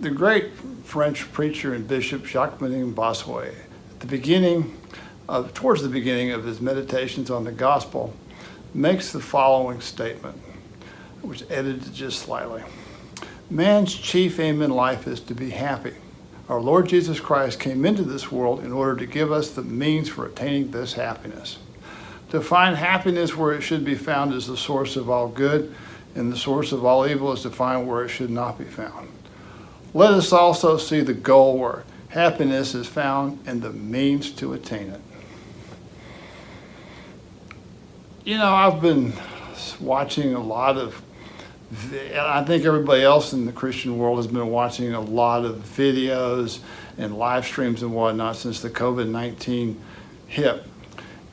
The great French preacher and bishop Jacques-Marie Bossuet, towards the beginning of his meditations on the gospel, makes the following statement, which is edited just slightly. Man's chief aim in life is to be happy. Our Lord Jesus Christ came into this world in order to give us the means for attaining this happiness. To find happiness where it should be found is the source of all good, and the source of all evil is to find where it should not be found. Let us also see the goal where happiness is found and the means to attain it. You know, I've been watching a lot of, I think everybody else in the Christian world has been watching a lot of videos and live streams and whatnot since the COVID-19 hit.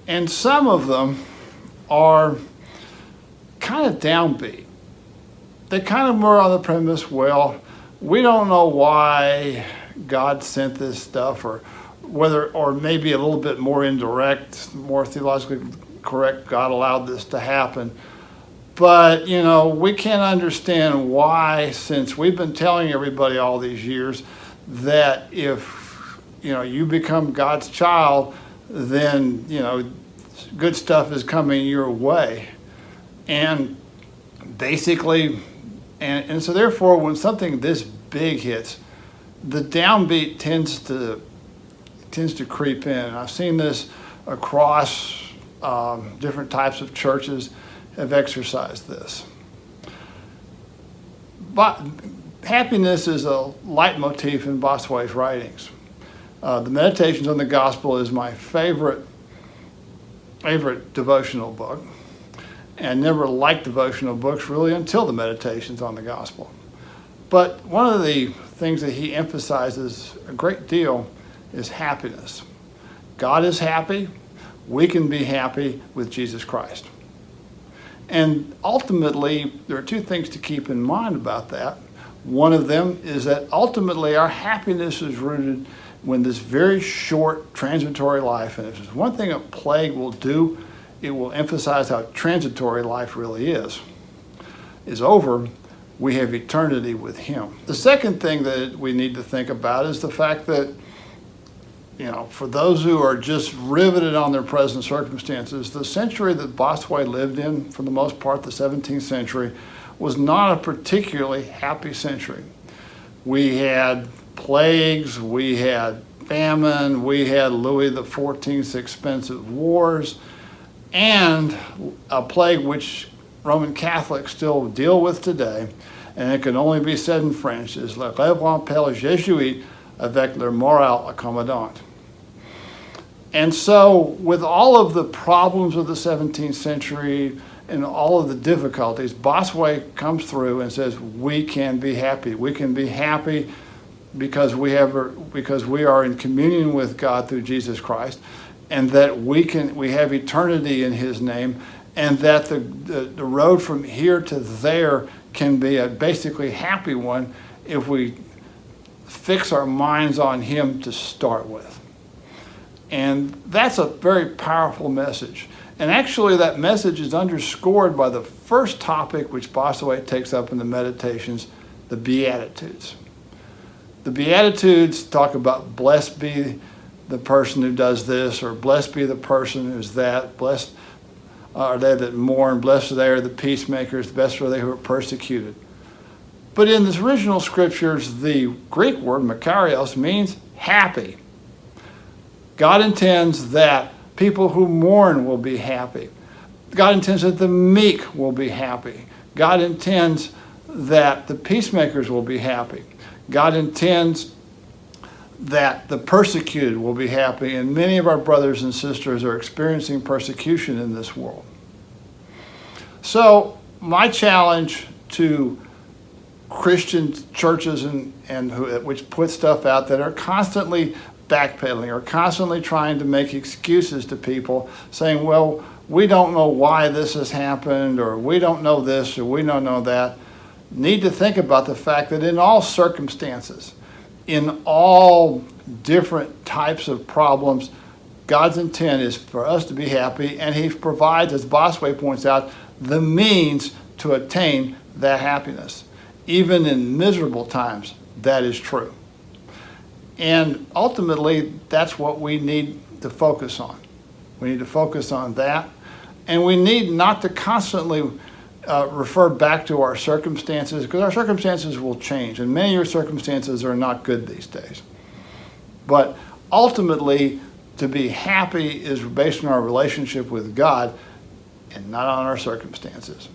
And some of them are kind of downbeat. They kind of more on the premise, well, we don't know why God sent this stuff, or maybe a little bit more indirect, more theologically correct, God allowed this to happen. But, you know, we can't understand why, since we've been telling everybody all these years that if, you know, you become God's child, then, you know, good stuff is coming your way. And basically, and so therefore, when something this big hits, the downbeat tends to creep in. I've seen this across different types of churches have exercised this. But happiness is a leitmotif in Bossuet's writings. The Meditations on the Gospel is my favorite devotional book, and never liked devotional books really until the Meditations on the Gospel. But one of the things that he emphasizes a great deal is happiness. God is happy. We can be happy with Jesus Christ. And ultimately, there are two things to keep in mind about that. One of them is that ultimately our happiness is rooted in this very short transitory life. And if there's one thing a plague will do, it will emphasize how transitory life really is over. We have eternity with him. The second thing that we need to think about is the fact that, you know, for those who are just riveted on their present circumstances, the century that Bossuet lived in, for the most part, the 17th century, was not a particularly happy century. We had plagues, we had famine, we had Louis XIV's expensive wars, and a plague which Roman Catholics still deal with today, and it can only be said in French, is le rêve appelle jésuite avec leur morale accommodante. And so, with all of the problems of the 17th century and all of the difficulties, Bossuet comes through and says, we can be happy. We can be happy because we are in communion with God through Jesus Christ, and that we have eternity in his name, and that the road from here to there can be a basically happy one if we fix our minds on him to start with. And that's a very powerful message. And actually that message is underscored by the first topic which Bossuet takes up in the Meditations, the Beatitudes. The Beatitudes talk about blessed be the person who does this, or blessed be the person who's that, blessed are they that mourn, blessed are they are the peacemakers, blessed are they who are persecuted. But in the original scriptures, the Greek word makarios means happy. God intends that people who mourn will be happy. God intends that the meek will be happy. God intends that the peacemakers will be happy. God intends that the persecuted will be happy, and many of our brothers and sisters are experiencing persecution in this world. So my challenge to Christian churches which put stuff out that are constantly backpedaling or constantly trying to make excuses to people, saying, well, we don't know why this has happened, or we don't know this, or we don't know that, need to think about the fact that in all circumstances, in all different types of problems, God's intent is for us to be happy, and he provides, as Bossuet points out, the means to attain that happiness. Even in miserable times, that is true. And ultimately, that's what we need to focus on. We need to focus on that. And we need not to constantly refer back to our circumstances, because our circumstances will change. And many of your circumstances are not good these days. But ultimately, to be happy is based on our relationship with God and not on our circumstances.